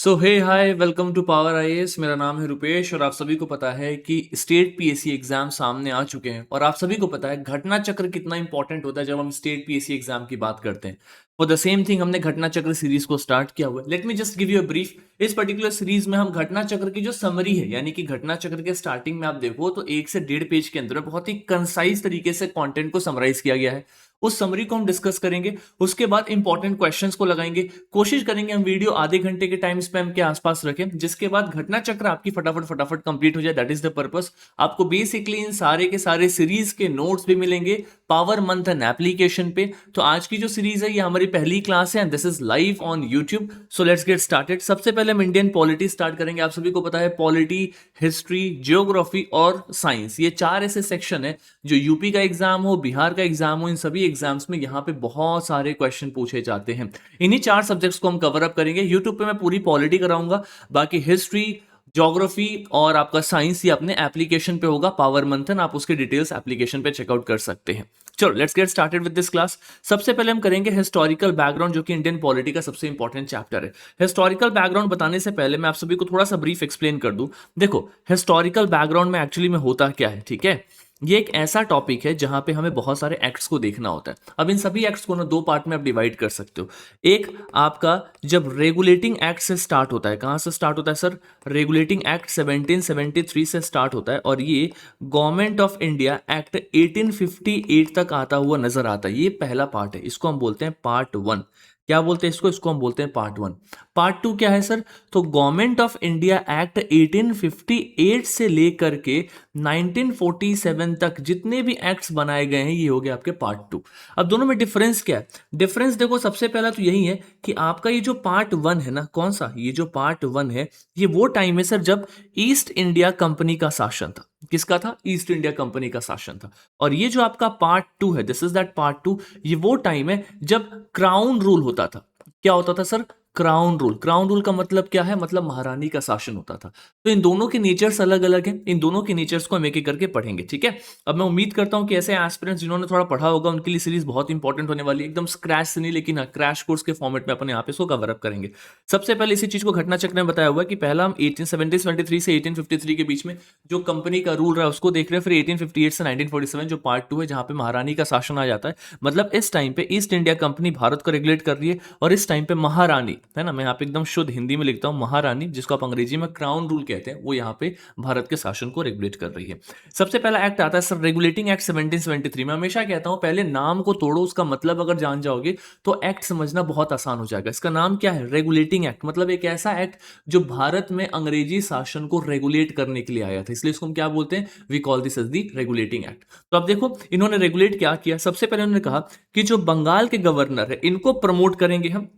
So hey hi welcome to Power IAS. मेरा नाम है रुपेश और आप सभी को पता है कि स्टेट पीएससी एग्जाम सामने आ चुके हैं और आप सभी को पता है घटना चक्र कितना इंपॉर्टेंट होता है जब हम स्टेट पीएससी एग्जाम की बात करते हैं। फॉर द सेम थिंग हमने घटना चक्र सीरीज को स्टार्ट किया हुआ है। Let me just give you a brief. इस पर्टिकुलर सीरीज में हम घटना चक्र की जो समरी है यानी कि घटना चक्र के स्टार्टिंग में आप देखो तो 1 से 1.5 पेज के अंदर बहुत ही कंसाइज तरीके से कंटेंट को समराइज किया गया है। उस समरी को हम डिस्कस करेंगे, उसके बाद इंपॉर्टेंट क्वेश्चंस को लगाएंगे। कोशिश करेंगे हम वीडियो आधे घंटे के टाइम स्पैम के आसपास रखें, जिसके बाद घटना चक्र आपकी फटाफट फटाफट कंप्लीट हो जाए। That is the purpose. आपको बेसिकली इन सारे के सारे सीरीज के नोट्स भी मिलेंगे पावर मंथन एप्लीकेशन पे। तो आज की जो सीरीज है ये हमारी पहली क्लास है and this is live on YouTube. So let's get started. सबसे पहले हम इंडियन पॉलिटी स्टार्ट करेंगे। आप सभी को पता है पॉलिटी, हिस्ट्री, जियोग्राफी और साइंस, ये चार ऐसे सेक्शन है जो यूपी का एग्जाम हो, बिहार का एग्जाम हो, इन सभी एग्जाम्स में यहाँ पे बहुत सारे क्वेश्चन पूछे जाते हैं। इन्हीं चार सब्जेक्ट्स को हम कवर अप करेंगे। यूट्यूब पे मैं पूरी पॉलिटी कराऊंगा, बाकी हिस्ट्री, ज्योग्राफी और आपका साइंस ये अपने एप्लीकेशन पे होगा पावर मंथन। आप उसके डिटेल्स एप्लीकेशन पे चेकआउट कर सकते हैं। चलो let's get started with this class. सबसे पहले हम करेंगे हिस्टोरिकल बैकग्राउंड, जो कि इंडियन पॉलिटी का सबसे इंपॉर्टेंट चैप्टर है। हिस्टोरिकल बैकग्राउंड बताने से पहले मैं आप सभी को थोड़ा सा ब्रीफ एक्सप्लेन कर दूं। देखो हिस्टोरिकल बैकग्राउंड में एक्चुअली में होता क्या है, ठीक है। ये एक ऐसा टॉपिक है जहां पे हमें बहुत सारे एक्ट्स को देखना होता है। अब इन सभी एक्ट्स को ना दो पार्ट में आप डिवाइड कर सकते हो। एक आपका जब रेगुलेटिंग एक्ट से स्टार्ट होता है, कहां से स्टार्ट होता है सर? रेगुलेटिंग एक्ट 1773 से स्टार्ट होता है और ये गवर्नमेंट ऑफ इंडिया एक्ट 1858 तक आता हुआ नजर आता है। ये पहला पार्ट है, इसको हम बोलते हैं पार्ट वन। क्या बोलते हैं इसको? इसको हम बोलते हैं पार्ट वन। पार्ट टू क्या है सर? तो गवर्नमेंट ऑफ इंडिया एक्ट 1858 से लेकर के 1947 तक जितने भी एक्ट्स बनाए गए हैं ये हो गए आपके पार्ट टू। अब दोनों में डिफरेंस क्या है? डिफरेंस देखो, सबसे पहला तो यही है कि आपका ये जो पार्ट वन है ना, कौन सा, ये जो पार्ट वन है ये वो टाइम है सर जब ईस्ट इंडिया कंपनी का शासन था। किसका था? ईस्ट इंडिया कंपनी का शासन था। और ये जो आपका पार्ट टू है, this is that part two, ये वो टाइम है जब क्राउन रूल होता था। क्या होता था sir? Crown rule. Crown rule का मतलब क्या है? मतलब महारानी का शासन होता था। तो इन दोनों के नेचर्स अलग अलग हैं। इन दोनों के नेचर्स को हम एक एक करके पढ़ेंगे, ठीक है। अब मैं उम्मीद करता हूं कि ऐसे एस्पिरेंट्स जिन्होंने थोड़ा पढ़ा होगा उनके लिए सीरीज बहुत इंपॉर्टेंट होने वाली है। एकदम स्क्रैच से नहीं, लेकिन हाँ क्रैश कोर्स के फॉर्मेट में अपन यहाँ पे इसको कवर अप करेंगे। सबसे पहले इसी चीज को घटना चक्र में बताया हुआ है कि पहला हम 1873 से 1853 के बीच में जो कंपनी का रूल रहा है उसको देख रहे हैं। फिर 1858 से 1947 जो पार्ट टू है जहां पे महारानी का शासन आ जाता है। मतलब इस टाइम पे ईस्ट इंडिया कंपनी भारत को रेगुलेट कर रही है और इस टाइम पे महारानी है ना, मैं यहाँ पे एकदम शुद्ध हिंदी में लिखता हूँ, महारानी जिसको आप अंग्रेजी में क्राउन रूल कहते हैं, वो यहाँ पे भारत के शासन को रेगुलेट कर रही है। सबसे पहला एक्ट आता है सर रेगुलेटिंग एक्ट 1773। मैं हमेशा कहता हूँ पहले नाम को तोड़ो, उसका मतलब अगर जान जाओगे तो एक्ट समझना बहुत आसान हो जाएगा। इसका नाम क्या है? Regulating act. मतलब एक ऐसा एक्ट जो भारत में अंग्रेजी शासन को रेगुलेट करने के लिए आया था, इसलिए इसको हम क्या बोलते हैं? We call this as the Regulating Act. तो अब देखो इन्होंने रेगुलेट क्या किया। सबसे पहले उन्होंने कहा कि जो बंगाल के गवर्नर है इनको प्रमोट करेंगे हम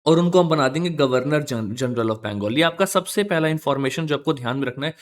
और उनको हम बना देंगे गवर्नर जनरल ऑफ बंगाल। ये आपका सबसे पहला इंफॉर्मेशन जो आपको ध्यान में रखना है।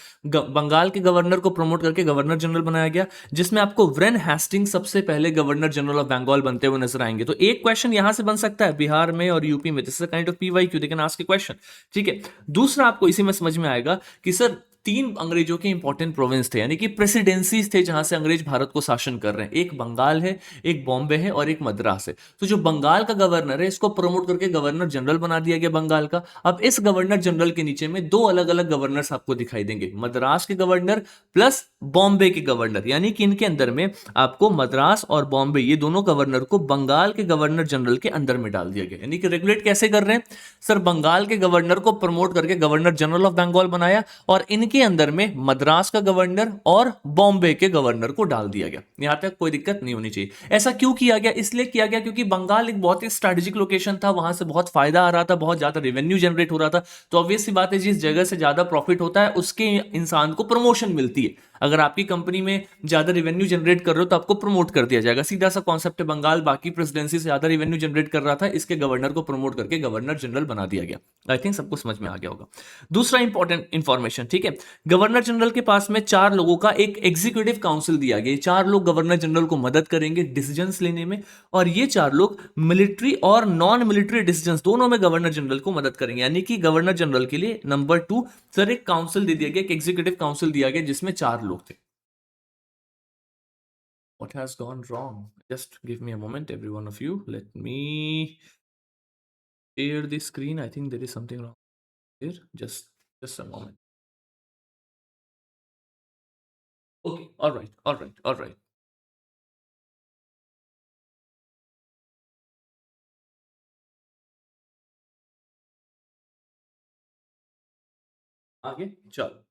बंगाल के गवर्नर को प्रमोट करके गवर्नर जनरल बनाया गया, जिसमें आपको व्रेन हेस्टिंग सबसे पहले गवर्नर जनरल ऑफ बंगाल बनते हुए नजर आएंगे। तो एक क्वेश्चन यहां से बन सकता है बिहार में और यूपी में, this is kind of PYQ, they can ask A question, ठीक है। दूसरा आपको इसी में समझ में आएगा कि सर तीन अंग्रेजों के इंपॉर्टेंट प्रोविंस थे यानी कि प्रेसिडेंसीज थे जहां से अंग्रेज भारत को शासन कर रहे हैं। एक बंगाल है, एक बॉम्बे है और एक मद्रास है। तो जो बंगाल का गवर्नर है इसको प्रमोट करके गवर्नर जनरल बना दिया गया बंगाल का। अब इस गवर्नर जनरल के नीचे में दो अलग अलग गवर्नर्स आपको दिखाई देंगे, मद्रास के गवर्नर प्लस बॉम्बे के गवर्नर, यानी कि इनके अंदर में आपको मद्रास और बॉम्बे ये दोनों गवर्नर को बंगाल के गवर्नर जनरल के अंदर में डाल दिया गया। यानी कि रेगुलेट कैसे कर रहे हैं सर? बंगाल के गवर्नर को प्रमोट करके गवर्नर जनरल ऑफ बंगाल बनाया और इनके अंदर में मद्रास का गवर्नर और बॉम्बे के गवर्नर को डाल दिया गया। यहां तक कोई दिक्कत नहीं होनी चाहिए। ऐसा क्यों किया गया? इसलिए किया गया क्योंकि बंगाल एक बहुत ही स्ट्रेटेजिक लोकेशन था, वहां से बहुत फायदा आ रहा था, बहुत ज्यादा रेवेन्यू जनरेट हो रहा था। तो ऑब्वियस सी बात है जिस जगह से ज्यादा प्रॉफिट होता है उसके इंसान को प्रमोशन मिलती है। अगर आपकी कंपनी में ज्यादा रेवेन्यू जनरेट कर रहे हो तो आपको प्रमोट कर दिया जाएगा। सीधा सा कॉन्सेप्ट है। बंगाल बाकी प्रेसिडेंसी से ज्यादा रेवेन्यू जनरेट कर रहा था, इसके गवर्नर को प्रमोट करके गवर्नर जनरल बना दिया गया। आई थिंक सबको समझ में आ गया होगा। दूसरा इंपॉर्टेंट इंफॉर्मेशन, ठीक है। गवर्नर जनरल के पास में चार लोगों का एक एग्जीक्यूटिव काउंसिल दिया गया। चार लोग गवर्नर जनरल को मदद करेंगे डिसीजंस लेने में और ये चार लोग मिलिट्री और नॉन मिलिट्री डिसीजंस दोनों में गवर्नर जनरल को मदद करेंगे। यानी कि गवर्नर जनरल के लिए नंबर टू सर एक काउंसिल दे दिया गया, एक एग्जीक्यूटिव काउंसिल दिया गया जिसमें चार लोग थे। What has gone wrong? Just give me a moment, every one of you. Let me share the screen. I think there is something wrong. फिर just a moment. Okay, alright, alright, alright. आगे चलो।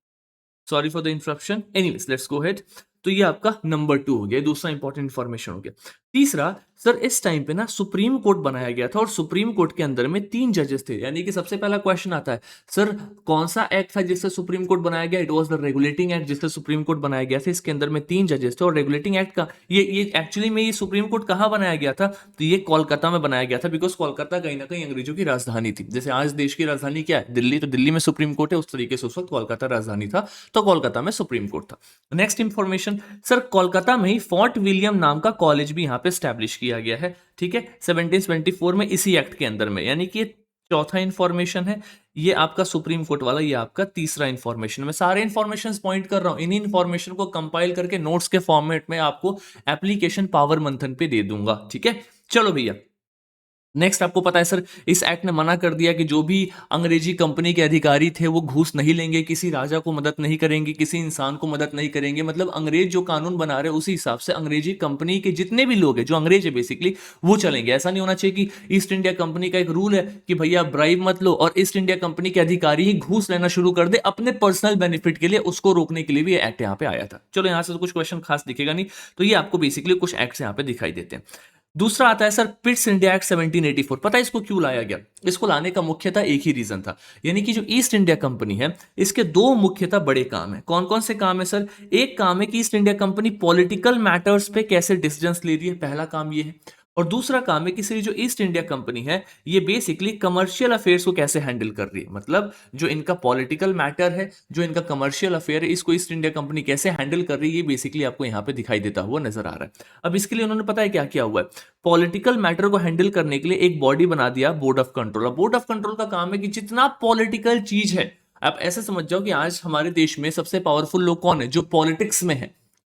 Sorry for the interruption. Anyways let's go ahead. तो ये आपका number 2 हो गया, दूसरा important information हो गया। तीसरा, सर इस टाइम पे ना सुप्रीम कोर्ट बनाया गया था और सुप्रीम कोर्ट के अंदर में 3 जजेस थे। यानी कि सबसे पहला क्वेश्चन आता है, सर कौन सा एक्ट था जिससे सुप्रीम कोर्ट बनाया गया? It was the regulating act जिससे सुप्रीम कोर्ट बनाया गया था। इसके अंदर में 3 जजेस थे और रेगुलेटिंग एक्ट का ये एक्चुअली में ये सुप्रीम कोर्ट कहाँ बनाया गया था? तो ये कोलकाता में बनाया गया था, बिकॉज कोलकाता कहीं ना कहीं अंग्रेजों की राजधानी थी। जैसे आज देश की राजधानी क्या है? दिल्ली। तो दिल्ली में सुप्रीम कोर्ट है, उस तरीके से उस वक्त कोलकाता राजधानी था, तो कोलकाता में सुप्रीम कोर्ट था। नेक्स्ट इंफॉर्मेशन, सर कोलकाता में ही फोर्ट विलियम नाम का कॉलेज भी यहां पे स्टैब्लिश किया गया है। ठीक है, 1724 में इसी एक्ट के अंदर में। यानी कि ये चौथा इंफॉर्मेशन है। ये आपका सुप्रीम कोर्ट वाला, ये आपका तीसरा इंफॉर्मेशन। मैं सारे इंफॉर्मेशन पॉइंट कर रहा हूं, इन्हीं इंफॉर्मेशन को कंपाइल करके नोट्स के फॉर्मेट में आपको एप्लीकेशन पावर मंथन पे दे दूंगा। ठीक है, चलो भैया। नेक्स्ट, आपको पता है सर इस एक्ट ने मना कर दिया कि जो भी अंग्रेजी कंपनी के अधिकारी थे वो घूस नहीं लेंगे, किसी राजा को मदद नहीं करेंगे, किसी इंसान को मदद नहीं करेंगे। मतलब अंग्रेज जो कानून बना रहे हैं उसी हिसाब से अंग्रेजी कंपनी के जितने भी लोग हैं, जो अंग्रेज है बेसिकली, वो चलेंगे। ऐसा नहीं होना चाहिए कि ईस्ट इंडिया कंपनी का एक रूल है कि भैया ब्राइब मत लो और ईस्ट इंडिया कंपनी के अधिकारी ही घूस लेना शुरू कर दे अपने पर्सनल बेनिफिट के लिए। उसको रोकने के लिए भी ये एक्ट यहाँ पे आया था। चलो यहाँ से तो कुछ क्वेश्चन खास दिखेगा नहीं, तो ये आपको बेसिकली कुछ एक्ट यहाँ पे दिखाई देते हैं। दूसरा आता है सर पिट्स इंडिया एक्ट 1784। पता है इसको क्यों लाया गया? इसको लाने का मुख्यतः एक ही रीजन था। यानी कि जो ईस्ट इंडिया कंपनी है, इसके दो मुख्यतः बड़े काम है। कौन कौन से काम है सर? एक काम है कि east India company political matters पे कैसे डिसीजंस ले रही है, पहला काम ये है। और दूसरा काम है कि सर जो ईस्ट इंडिया कंपनी है, ये बेसिकली कमर्शियल अफेयर्स को कैसे हैंडल कर रही है। मतलब जो इनका पॉलिटिकल मैटर है, जो इनका कमर्शियल अफेयर है, इसको ईस्ट इंडिया कंपनी कैसे हैंडल कर रही है, ये बेसिकली आपको यहाँ पे दिखाई देता हुआ नजर आ रहा है। अब इसके लिए उन्होंने पता है क्या किया हुआ है? पॉलिटिकल मैटर को हैंडल करने के लिए एक बॉडी बना दिया, बोर्ड ऑफ कंट्रोल। अब बोर्ड ऑफ कंट्रोल का काम है कि जितना पॉलिटिकल चीज है, आप ऐसे समझ जाओ कि आज हमारे देश में सबसे पावरफुल लोग कौन है? जो पॉलिटिक्स में है।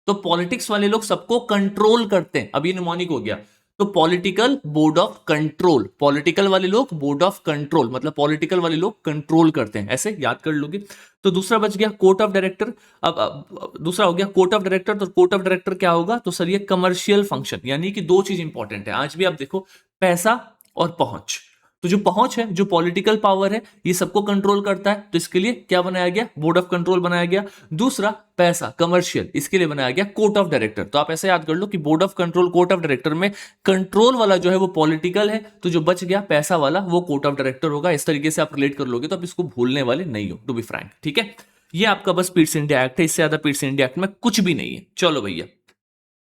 तो पॉलिटिक्स वाले लोग सबको कंट्रोल करते हैं। अब ये निमोनिक हो गया। तो political board of control, political वाले लोग बोर्ड ऑफ कंट्रोल, मतलब पॉलिटिकल वाले लोग कंट्रोल करते हैं। ऐसे याद कर लोगे। तो दूसरा बच गया कोर्ट ऑफ डायरेक्टर। अब दूसरा हो गया कोर्ट ऑफ डायरेक्टर। तो कोर्ट ऑफ डायरेक्टर क्या होगा? तो सर ये कमर्शियल फंक्शन। यानी कि दो चीज इंपॉर्टेंट है आज भी, आप देखो, पैसा और पहुंच। तो जो पहुंच है, जो पॉलिटिकल पावर है, ये सबको कंट्रोल करता है। तो इसके लिए क्या बनाया गया? बोर्ड ऑफ कंट्रोल बनाया गया। दूसरा पैसा, कमर्शियल, इसके लिए बनाया गया कोर्ट ऑफ डायरेक्टर। तो आप ऐसे याद कर लो कि board of control, court of director में कंट्रोल वाला जो है वो पॉलिटिकल है, तो जो बच गया पैसा वाला वो कोर्ट ऑफ डायरेक्टर होगा। इस तरीके से आप रिलेट कर लोगे तो आप इसको भूलने वाले नहीं हो, टू बी फ्रैंक। ठीक है, ये आपका बस पिट्स इंडिया एक्ट है, इससे ज्यादा पिट्स इंडिया एक्ट में कुछ भी नहीं है। चलो भैया,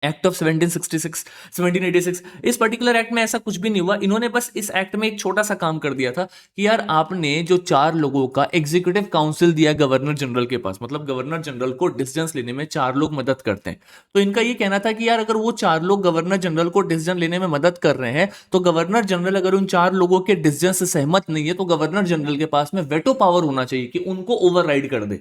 एक्ट ऑफ 1766, 1786, इस पर्टिकुलर एक्ट में ऐसा कुछ भी नहीं हुआ। इन्होंने बस इस एक्ट में एक छोटा सा काम कर दिया था कि यार आपने जो 4 लोगों का एग्जीक्यूटिव काउंसिल दिया गवर्नर जनरल के पास, मतलब गवर्नर जनरल को डिसीजंस लेने में 4 लोग मदद करते हैं। तो इनका ये कहना था कि यार अगर वो 4 लोग गवर्नर जनरल को डिसीजन लेने में मदद कर रहे हैं, तो गवर्नर जनरल अगर उन 4 लोगों के डिसीजन से सहमत नहीं है, तो गवर्नर जनरल के पास में वेटो पावर होना चाहिए कि उनको ओवरराइड कर दे।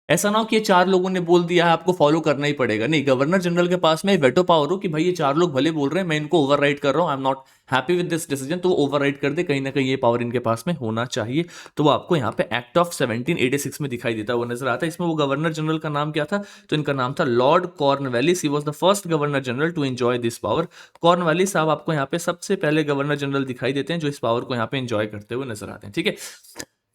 ऐसा ना हो कि ये 4 लोगों ने बोल दिया है आपको फॉलो करना ही पड़ेगा। नहीं, गवर्नर जनरल के पास में वेटो पावर हो कि भाई ये 4 लोग भले बोल रहे हैं, मैं इनको ओवरराइड कर रहा हूं, I am not happy with this decision, तो वो ओवरराइड कर दे। कहीं ना कहीं ये पावर इनके पास में होना चाहिए। तो वो आपको यहाँ पे एक्ट ऑफ 1786 में दिखाई देता हुआ नजर आता है। इसमें वो गवर्नर जनरल का नाम क्या था? तो इनका नाम था Lord Cornwallis. He was the first governor general to enjoy this power. Cornwallis साहब आपको यहाँ पे सबसे पहले गवर्नर जनरल दिखाई देते हैं जो इस पावर को यहाँ पे एंजॉय करते हुए नजर आते हैं। ठीक है,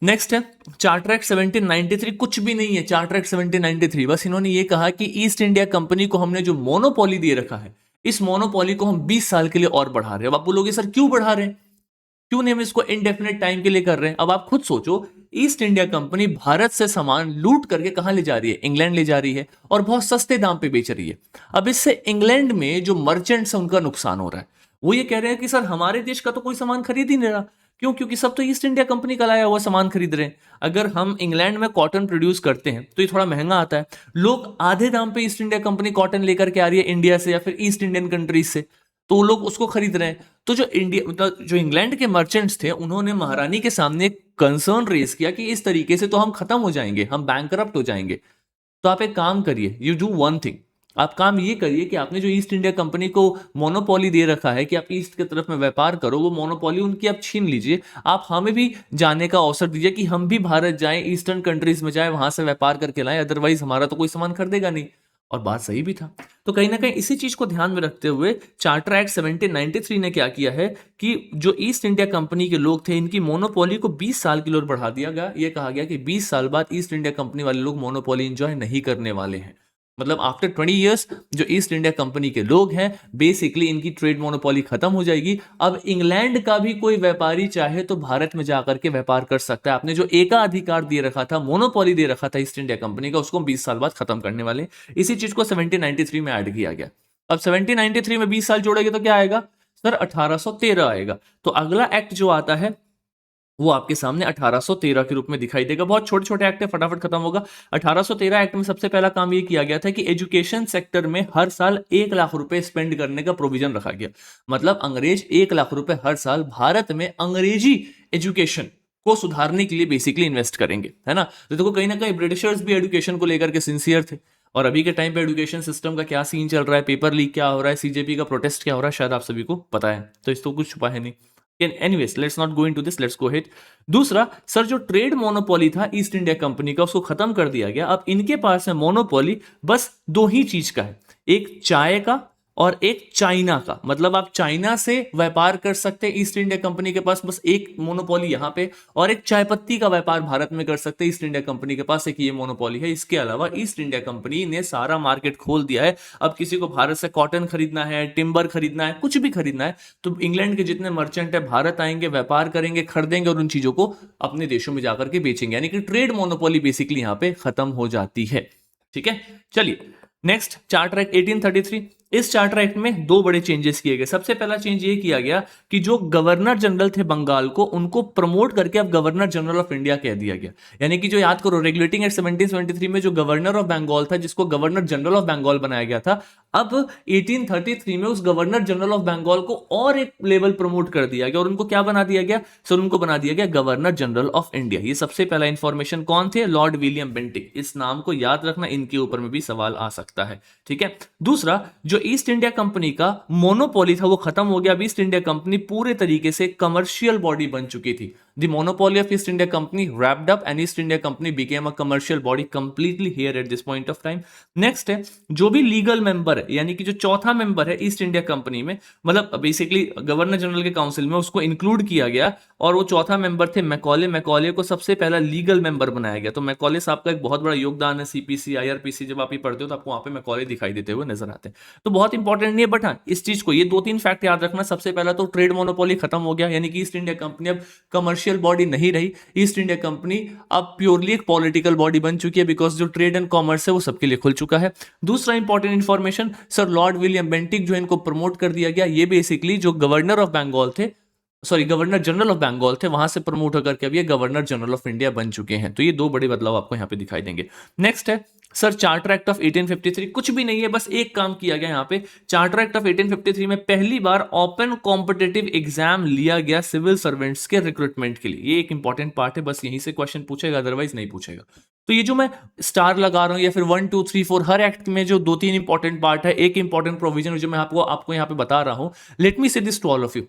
नेक्स्ट है चार्टर एक्ट 1793। कुछ भी नहीं है चार्टर एक्ट 1793, बस इन्होंने ये कहा कि ईस्ट इंडिया कंपनी को हमने जो मोनोपोली दे रखा है, इस मोनोपोली को हम 20 साल के लिए और बढ़ा रहे हैं। अब आप बोलोगे सर क्यों बढ़ा रहे हैं, क्यों नहीं हम इसको इनडेफिनेट टाइम के लिए कर रहे हैं? अब आप खुद सोचो, ईस्ट इंडिया कंपनी भारत से सामान लूट करके कहां ले जा रही है? इंग्लैंड ले जा रही है, और बहुत सस्ते दाम पे बेच रही है। अब इससे इंग्लैंड में जो मर्चेंट्स है उनका नुकसान हो रहा है। वो ये कह रहे हैं कि सर हमारे देश का तो कोई सामान खरीद ही नहीं रहा। क्यों? क्योंकि सब तो ईस्ट इंडिया कंपनी का लाया हुआ सामान खरीद रहे हैं। अगर हम इंग्लैंड में कॉटन प्रोड्यूस करते हैं तो ये थोड़ा महंगा आता है, लोग आधे दाम पे ईस्ट इंडिया कंपनी कॉटन लेकर के आ रही है इंडिया से या फिर ईस्ट इंडियन कंट्रीज से, तो वो लोग उसको खरीद रहे हैं। तो जो इंडिया, मतलब जो इंग्लैंड के मर्चेंट्स थे, उन्होंने महारानी के सामने कंसर्न रेज किया कि इस तरीके से तो हम खत्म हो जाएंगे, हम बैंकरप्ट हो जाएंगे। तो आप एक काम करिए, यू डू वन थिंग, आप काम ये करिए कि आपने जो ईस्ट इंडिया कंपनी को मोनोपोली दे रखा है कि आप ईस्ट की तरफ में व्यापार करो, वो मोनोपोली उनकी आप छीन लीजिए। आप हमें भी जाने का अवसर दीजिए कि हम भी भारत जाएं, ईस्टर्न कंट्रीज में जाएं, वहां से व्यापार करके लाएं, अदरवाइज हमारा तो कोई सामान खरीदेगा नहीं। और बात सही भी था। तो कहीं ना कहीं इसी चीज को ध्यान में रखते हुए चार्टर एक्ट 1793 ने क्या किया है कि जो ईस्ट इंडिया कंपनी के लोग थे, इनकी मोनोपोली को 20 साल की ओर बढ़ा दिया गया। यह कहा गया कि 20 साल बाद ईस्ट इंडिया कंपनी वाले लोग मोनोपोली एंजॉय नहीं करने वाले हैं। मतलब आफ्टर 20 इयर्स जो ईस्ट इंडिया कंपनी के लोग हैं, बेसिकली इनकी ट्रेड मोनोपोली खत्म हो जाएगी। अब इंग्लैंड का भी कोई व्यापारी चाहे तो भारत में जाकर के व्यापार कर सकता है। आपने जो एकाधिकार दे रखा था, मोनोपोली दे रखा था ईस्ट इंडिया कंपनी का, उसको 20 साल बाद खत्म करने वाले। इसी चीज को 1793 में ऐड किया गया। अब 1793 में 20 साल जोड़ेंगे तो क्या आएगा सर? 1813 आएगा। तो अगला एक्ट जो आता है वो आपके सामने 1813 के रूप में दिखाई देगा। बहुत छोटे छोटे एक्ट है, फटाफट खत्म होगा। 1813 एक्ट में सबसे पहला काम ये किया गया था कि एजुकेशन सेक्टर में हर साल 1 लाख रुपए स्पेंड करने का प्रोविजन रखा गया। मतलब अंग्रेज 1 लाख रुपए हर साल भारत में अंग्रेजी एजुकेशन को सुधारने के लिए बेसिकली इन्वेस्ट करेंगे, है ना। तो देखो कहीं ना कहीं ब्रिटिशर्स भी एजुकेशन को लेकर के सिंसियर थे। और अभी के टाइम पे एजुकेशन सिस्टम का क्या सीन चल रहा है, पेपर लीक क्या हो रहा है, सीजेपी का प्रोटेस्ट क्या हो रहा है, शायद आप सभी को पता है, तो इस तो कुछ छुपा है नहीं। Anyways let's not go into this, let's go head. दूसरा सर, जो ट्रेड मोनोपोली था ईस्ट इंडिया कंपनी का, उसको खत्म कर दिया गया। अब इनके पास है मोनोपोली बस दो ही चीज का है, एक चाय का और एक चाइना का। मतलब आप चाइना से व्यापार कर सकते हैं, ईस्ट इंडिया कंपनी के पास बस एक मोनोपोली यहां पे, और एक चाय पत्ती का व्यापार भारत में कर सकते हैं, ईस्ट इंडिया कंपनी के पास एक ये मोनोपोली है। इसके अलावा ईस्ट इंडिया कंपनी ने सारा मार्केट खोल दिया है। अब किसी को भारत से कॉटन खरीदना है, टिम्बर खरीदना है, कुछ भी खरीदना है, तो इंग्लैंड के जितने मर्चेंट है भारत आएंगे, व्यापार करेंगे, खरीदेंगे और उन चीजों को अपने देशों में जाकर के बेचेंगे। यानी कि ट्रेड मोनोपोली बेसिकली यहां पे खत्म हो जाती है। ठीक है, चलिए नेक्स्ट चार्टर एक्ट 1833। इस चार्टर एक्ट में दो बड़े चेंजेस किए गए। सबसे पहला चेंज ये किया गया कि जो गवर्नर जनरल थे बंगाल को, उनको प्रमोट करके अब गवर्नर जनरल ऑफ इंडिया कह दिया गया। यानी कि जो याद करो रेगुलेटिंग एक्ट 1773 में जो गवर्नर ऑफ बंगाल था, जिसको गवर्नर जनरल ऑफ बंगाल बनाया गया था, अब 1833 में उस गवर्नर जनरल ऑफ बंगाल को और एक लेवल प्रमोट कर दिया गया। और उनको क्या बना दिया गया सर? उनको बना दिया गया गवर्नर जनरल ऑफ इंडिया। ये सबसे पहला इंफॉर्मेशन कौन थे? Lord William Bentinck. इस नाम को याद रखना, इनके ऊपर में भी सवाल आ सकता है। ठीक है, दूसरा जो ईस्ट इंडिया कंपनी का मोनोपोली था वो खत्म हो गया। अब ईस्ट इंडिया कंपनी पूरे तरीके से कमर्शियल बॉडी बन चुकी थी। The monopoly of East India Company wrapped up and East India Company became a commercial body completely here at this point of time. Next है जो भी लीगल मेंबर है, यानी कि जो चौथा मेंबर है ईस्ट इंडिया कंपनी में, मतलब बेसिकली गवर्नर जनरल के काउंसिल में उसको इंक्लूड किया गया। और वो चौथा मेंबर थे मैकॉले। मैकॉले को सबसे पहला लीगल मेंबर बनाया गया। तो मैकॉले साहब का एक बहुत बड़ा योगदान है सीपीसी, आईआरपीसी, जब आप ये पढ़ते हो तो आपको वहां पे मैकॉले दिखाई देते हुए नजर आते हैं। तो बहुत इंपॉर्टेंट नहीं है, बट हाँ इस चीज को, ये दो तीन फैक्ट याद रखना। सबसे पहला तो ट्रेड मोनोपोली खत्म हो गया, यानी कि ईस्ट इंडिया कंपनी अब कमर्शियल बॉडी नहीं रही। ईस्ट इंडिया कंपनी अब प्योरली एक पॉलिटिकल बॉडी बन चुकी है, बिकॉज जो ट्रेड एंड कॉमर्स है वो सबके लिए खुल चुका है। दूसरा important information sir, Lord William Bentinck जो इनको प्रमोट कर दिया गया, ये बेसिकली जो गवर्नर ऑफ बंगाल थे, sorry governor general of Bengal थे, वहां से प्रमोट होकर के अब ये गवर्नर जनरल ऑफ इंडिया बन चुके हैं। तो ये दो बड़े बदलाव आपको यहां पे दिखाई देंगे। नेक्स्ट है सर चार्टर एक्ट ऑफ 1853। कुछ भी नहीं है, बस एक काम किया गया यहाँ पे। चार्टर एक्ट ऑफ 1853 में पहली बार ओपन कॉम्पिटिटिव एग्जाम लिया गया सिविल सर्वेंट्स के रिक्रूटमेंट के लिए। ये एक इंपॉर्टेंट पार्ट है, बस यहीं से क्वेश्चन पूछेगा, अदरवाइज नहीं पूछेगा। तो ये जो मैं स्टार लगा रहा हूं या फिर 1 2 3 4 हर एक्ट में जो दो तीन इंपॉर्टेंट पार्ट है, एक इंपॉर्टेंट प्रोविजन जो मैं आपको यहाँ पे बता रहा हूं, let me say this to all of you.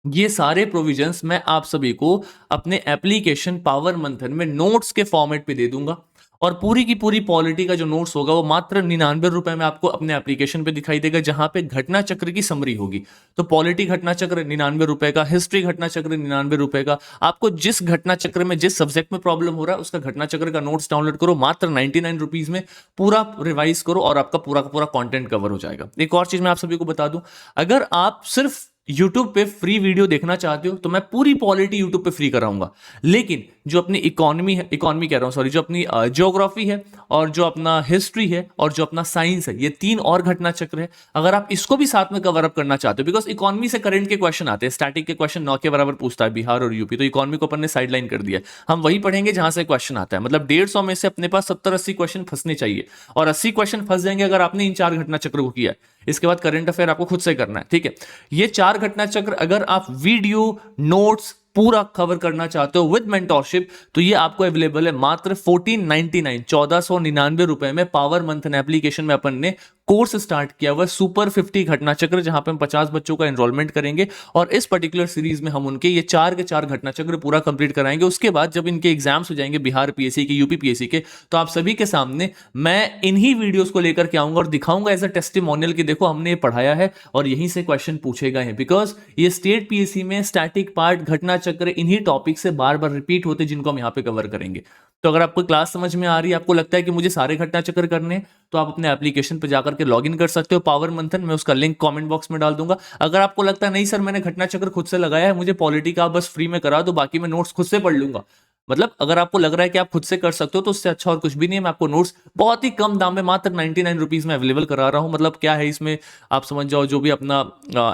ये सारे प्रोविजंस मैं आप सभी को अपने एप्लीकेशन पावर मंथन में नोट्स के फॉर्मेट पे दे दूंगा। और पूरी की पूरी पॉलिटी का जो नोट्स होगा वो मात्र 99 रुपए में आपको अपने एप्लीकेशन पे दिखाई देगा, जहां पे घटना चक्र की समरी होगी। तो पॉलिटी घटना चक्र 99 रुपए का, हिस्ट्री घटना चक्र 99 रुपए का। आपको जिस घटना चक्र में, जिस सब्जेक्ट में प्रॉब्लम हो रहा है, उसका घटना चक्र का नोट्स डाउनलोड करो, मात्र 99 रुपीज में पूरा रिवाइज करो और आपका पूरा का पूरा कंटेंट कवर हो जाएगा। एक और चीज मैं आप सभी को बता दूं, अगर आप सिर्फ YouTube पे फ्री वीडियो देखना चाहते हो तो मैं पूरी पॉलिटी YouTube पे फ्री कराऊंगा। लेकिन जो अपनी इकोनॉमी है, इकोनॉमी कह रहा हूं सॉरी, जो अपनी ज्योग्राफी है और जो अपना हिस्ट्री है और जो अपना साइंस है, ये तीन और घटना चक्र है, अगर आप इसको भी साथ में कवर अप करना चाहते हो, बिकॉज इकोनॉमी से करंट के क्वेश्चन आते हैं, स्टैटिक के क्वेश्चन 9 के बराबर पूछता है बिहार और यूपी, तो इकोनॉमी को अपन ने साइडलाइन कर दिया है। हम वही पढ़ेंगे जहां से क्वेश्चन आता है। मतलब 150 में से अपने पास 70-80 क्वेश्चन फंसने चाहिए, और 80 क्वेश्चन फंस जाएंगे अगर आपने इन 4 घटना चक्र को किया है। इसके बाद करंट अफेयर आपको खुद से करना है, ठीक है। ये 4 घटना चक्र अगर आप वीडियो नोट्स पूरा कवर करना चाहते हो विद मेंटोरशिप, तो ये आपको अवेलेबल है मात्र 1499 1499 रुपए में। पावर मंथन एप्लीकेशन में अपन ने कोर्स स्टार्ट किया हुआ है सुपर 50 घटना चक्र, जहां पे हम 50 बच्चों का एनरोलमेंट करेंगे और इस पर्टिकुलर सीरीज में हम उनके ये 4 के 4 घटना चक्र पूरा कंप्लीट कराएंगे। उसके बाद जब इनके एग्जाम्स हो जाएंगे बिहार पीएससी के, यूपी पीएससी के, तो आप सभी के सामने मैं इन्हीं वीडियोस को लेकर के आऊंगा और दिखाऊंगा एज अ टेस्टिमोनियल कि देखो हमने ये पढ़ाया है और यहीं से क्वेश्चन पूछे गए हैं। बिकॉज ये स्टेट पीएससी में स्टैटिक पार्ट, घटना चक्र इन्हीं टॉपिक से बार बार रिपीट होते, जिनको हम यहाँ पे कवर करेंगे। तो अगर आपको क्लास समझ में आ रही है, आपको लगता है कि मुझे सारे घटना चक्र करने हैं, तो आप अपने एप्लीकेशन पर जाकर के लॉगिन कर सकते हो पावर मंथन। मैं उसका लिंक कमेंट बॉक्स में डाल दूंगा। अगर आपको लगता है नहीं सर मैंने घटना चक्र खुद से लगाया है, मुझे पॉलिटी का आप बस फ्री में करा दो, बाकी मैं नोट्स खुद से पढ़ लूंगा, मतलब अगर आपको लग रहा है कि आप खुद से कर सकते हो, तो उससे अच्छा और कुछ भी नहीं है। मैं आपको नोट्स बहुत ही कम दाम में, मात्र 99 रुपीज में अवेलेबल करा रहा हूं। मतलब क्या है इसमें, आप समझ जाओ, जो भी अपना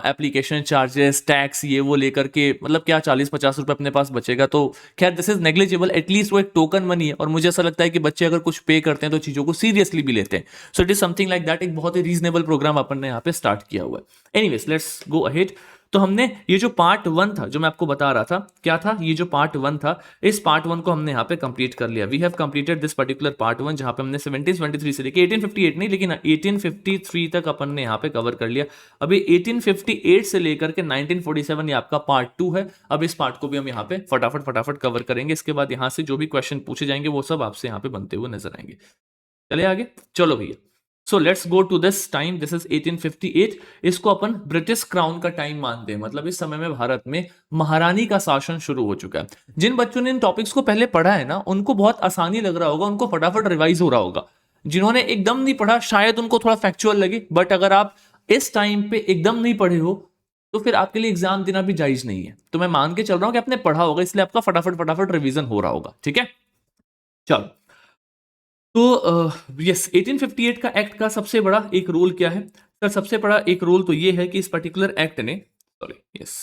एप्लीकेशन चार्जेस, टैक्स, ये वो लेकर के, मतलब क्या 40-50 रुपए अपने पास बचेगा, तो खैर दिस इज नेग्लिजिबल। एटलीस्ट वो एक टोकन मनी है और मुझे ऐसा लगता है कि बच्चे अगर कुछ पे करते हैं तो चीजों को सीरियसली भी लेते हैं। So it is something like that. एक बहुत ही रीजनेबल प्रोग्राम अपन ने यहाँ पे स्टार्ट किया हुआ है। Anyways let's go ahead. तो हमने ये जो पार्ट 1 था, जो मैं आपको बता रहा था, क्या था ये जो पार्ट 1 था, इस पार्ट 1 को हमने यहाँ पे कंप्लीट कर लिया। We have completed this particular part 1, जहाँ पे हमने 1723 से लेके 1858 नहीं, लेकिन 1853 तक अपन ने यहाँ पे कवर कर लिया। अभी 1858 से लेकर के 1947 ये आपका पार्ट 2 है। अब इस पार्ट को भी हम यहाँ पे फटाफट फटाफट कवर करेंगे। इसके बाद यहाँ से जो भी क्वेश्चन पूछे जाएंगे वो सब आपसे यहाँ पे बनते हुए नजर आएंगे। चले आगे, चलो भैया। So let's go to this time, this is 1858। इसको अपन ब्रिटिश क्राउन का टाइम मानते हैं, मतलब इस समय में भारत में महारानी का शासन शुरू हो चुका है। जिन बच्चों ने इन टॉपिक्स को पहले पढ़ा है ना, उनको बहुत आसानी लग रहा होगा, उनको फटाफट रिवाइज हो रहा होगा। जिन्होंने एकदम नहीं पढ़ा शायद उनको थोड़ा फैक्चुअल लगे, बट अगर आप इस टाइम पे एकदम नहीं पढ़े हो तो फिर आपके लिए एग्जाम देना भी जायज नहीं है। तो मैं मान के चल रहा हूं कि आपने पढ़ा होगा, इसलिए आपका फटाफट फटाफट रिवीजन हो रहा होगा। ठीक है, चलो। तो यस, 1858 का एक्ट का सबसे बड़ा एक रोल क्या है सर? सबसे बड़ा एक रोल तो ये है कि इस पर्टिकुलर एक्ट ने, sorry, yes,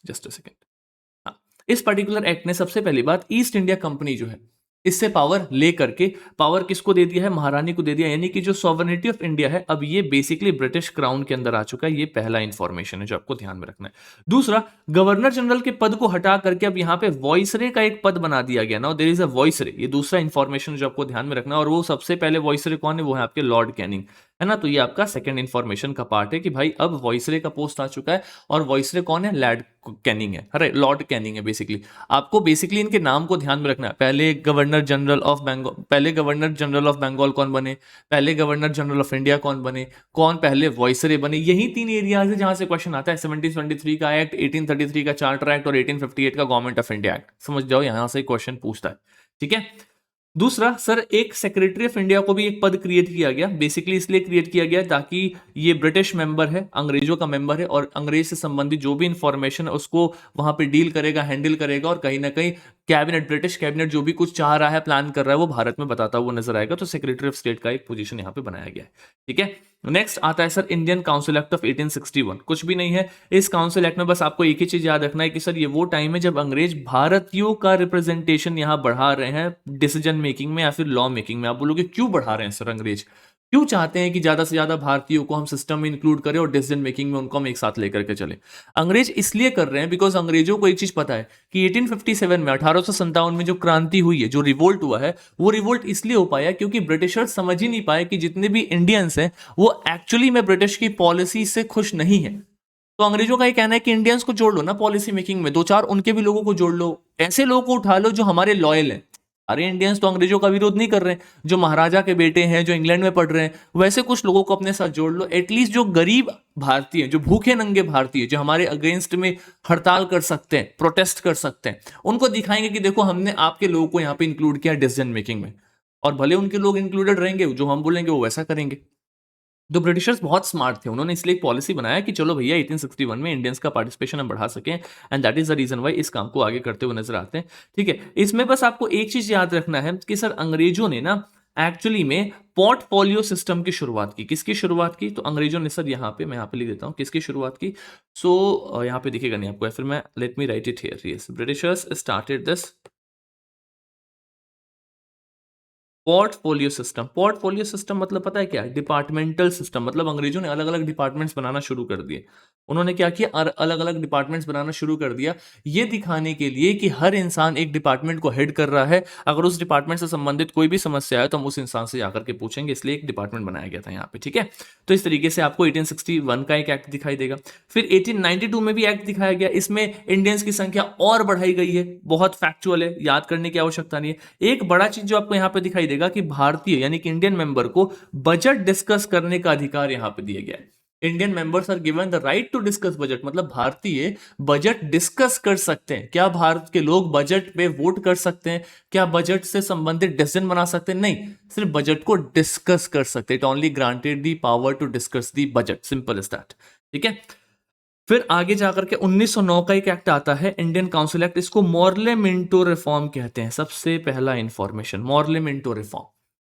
just a second, हाँ, इस पर्टिकुलर एक्ट ने सबसे पहली बात ईस्ट इंडिया कंपनी जो है, इससे पावर ले करके, पावर किसको दे दिया है? महारानी को दे दिया। यानी कि जो सॉवरेनिटी ऑफ इंडिया है अब ये बेसिकली ब्रिटिश क्राउन के अंदर आ चुका है। ये पहला इंफॉर्मेशन है जो आपको ध्यान में रखना है। दूसरा, गवर्नर जनरल के पद को हटा करके अब यहाँ पे वॉइसरे का एक पद बना दिया गया ना, देयर इज अ वॉइसरे। ये दूसरा इंफॉर्मेशन जो आपको ध्यान में रखना है। और वो सबसे पहले वॉइसरे कौन है? वो है आपके लॉर्ड कैनिंग, है ना। तो ये आपका सेकंड इंफॉर्मेशन का पार्ट है कि भाई अब वॉइसरे का पोस्ट आ चुका है। और वॉइसरे कौन है? लॉर्ड कैनिंग है, अरे लॉर्ड कैनिंग है बेसिकली। आपको बेसिकली इनके नाम को ध्यान में रखना है। पहले गवर्नर जनरल ऑफ बंगाल, पहले गवर्नर जनरल ऑफ बंगाल कौन बने, पहले गवर्नर जनरल ऑफ इंडिया कौन बने, कौन पहले वॉइसरे बने, यही 3 एरियाज है जहां से क्वेश्चन आता है। 1723 का एक्ट, 1833 का चार्टर एक्ट और 1858 का गवर्नमेंट ऑफ इंडिया एक्ट। समझ जाओ, यहां से क्वेश्चन पूछता है। ठीक है। दूसरा सर, एक सेक्रेटरी ऑफ इंडिया को भी एक पद क्रिएट किया गया। बेसिकली इसलिए क्रिएट किया गया ताकि ये ब्रिटिश मेंबर है, अंग्रेजों का मेंबर है, और अंग्रेज से संबंधित जो भी इंफॉर्मेशन है उसको वहां पे डील करेगा, हैंडल करेगा, और कहीं ना कहीं कैबिनेट, ब्रिटिश कैबिनेट जो भी कुछ चाह रहा है, प्लान कर रहा है, वो भारत में बताता हुआ नजर आएगा। तो सेक्रेटरी ऑफ स्टेट का एक पोजीशन यहाँ पे बनाया गया है। ठीक है। नेक्स्ट आता है sir Indian council act of 1861। कुछ भी नहीं है इस काउंसिल एक्ट में, बस आपको एक ही चीज याद रखना है कि सर ये वो टाइम है जब अंग्रेज भारतीयों का रिप्रेजेंटेशन यहां बढ़ा रहे हैं डिसीजन मेकिंग में या फिर लॉ मेकिंग में। आप बोलोगे क्यों बढ़ा रहे हैं सर अंग्रेज, क्यों चाहते हैं कि ज्यादा से ज्यादा भारतीयों को हम सिस्टम में इंक्लूड करें और डिसीजन मेकिंग में उनको हम एक साथ लेकर के चले? अंग्रेज इसलिए कर रहे हैं बिकॉज अंग्रेजों को एक चीज पता है कि 1857 में, 1857 में जो क्रांति हुई है, जो रिवोल्ट हुआ है, वो रिवोल्ट इसलिए हो पाया क्योंकि ब्रिटिशर्स समझ ही नहीं पाए कि जितने भी इंडियंस हैं वो एक्चुअली में ब्रिटिश की पॉलिसी से खुश नहीं है। तो अंग्रेजों का ये कहना है कि इंडियंस को जोड़ लो ना पॉलिसी मेकिंग में, 2-4 उनके भी लोगों को जोड़ लो, ऐसे लोगों को उठा लो जो हमारे लॉयल हैं। अरे इंडियंस तो अंग्रेजों का विरोध नहीं कर रहे हैं, जो महाराजा के बेटे हैं, जो इंग्लैंड में पढ़ रहे हैं, वैसे कुछ लोगों को अपने साथ जोड़ लो। एटलीस्ट जो गरीब भारतीय, जो भूखे नंगे भारतीय, जो हमारे अगेंस्ट में हड़ताल कर सकते हैं, प्रोटेस्ट कर सकते हैं, उनको दिखाएंगे कि देखो हमने आपके लोगों को यहाँ पे इंक्लूड किया डिसीजन मेकिंग में। और भले उनके लोग इंक्लूडेड रहेंगे, जो हम बोलेंगे वो वैसा करेंगे। तो ब्रिटिशर्स बहुत स्मार्ट थे, उन्होंने इसलिए एक पॉलिसी बनाया कि चलो भैया 1861 में इंडियंस का पार्टिसिपेशन हम बढ़ा सकें, and that is the reason why इस काम को आगे करते हुए नजर आते हैं। ठीक है। इसमें बस आपको एक चीज याद रखना है कि सर अंग्रेजों ने ना एक्चुअली में पोर्टफोलियो सिस्टम की शुरुआत की। किसकी शुरुआत की? तो अंग्रेजों ने सर यहाँ पे, मैं यहाँ पे लिख देता हूँ किसकी शुरुआत की। सो यहाँ पे दिखेगा नहीं आपको, फिर मैं let me right it here. Yes, Britishers started this portfolio system मतलब पता है क्या है? डिपार्टमेंटल सिस्टम, मतलब अंग्रेजों ने अलग अलग डिपार्टमेंट्स बनाना शुरू कर दिए। उन्होंने क्या किया, अलग अलग डिपार्टमेंट्स बनाना शुरू कर दिया, ये दिखाने के लिए कि हर इंसान एक डिपार्टमेंट को हेड कर रहा है। अगर उस डिपार्टमेंट से संबंधित कोई भी समस्या है तो हम उस इंसान से जाकर के पूछेंगे, इसलिए एक डिपार्टमेंट बनाया गया था यहाँ पे, ठीक है। तो इस तरीके से आपको 1861 का एक एक्ट दिखाई देगा। फिर 1892 में भी एक्ट दिखाया गया, इसमें इंडियंस की संख्या और बढ़ाई गई है। बहुत फैक्चुअल है, याद करने की आवश्यकता नहीं है। एक बड़ा चीज जो आपको यहां पे दिखाई देगा कि भारतीय यानी कि इंडियन मेंबर को बजट डिस्कस करने का अधिकार यहां पे दिया गया है। Indian members are given the right to discuss budget, मतलब भारतीय बजट डिस्कस कर सकते हैं। क्या भारत के लोग बजट पे वोट कर सकते हैं? क्या बजट से संबंधित डिसीजन बना सकते हैं? नहीं, सिर्फ बजट को डिस्कस कर सकते हैं। It only granted the power to discuss the budget, simple is that, ठीक है। फिर आगे जाकर के 1909 का एक एक्ट आता है, इंडियन काउंसिल एक्ट। इसको मॉर्ले मिंटो रिफॉर्म कहते हैं। सबसे पहला इंफॉर्मेशन, मॉर्ले मिंटो रिफॉर्म।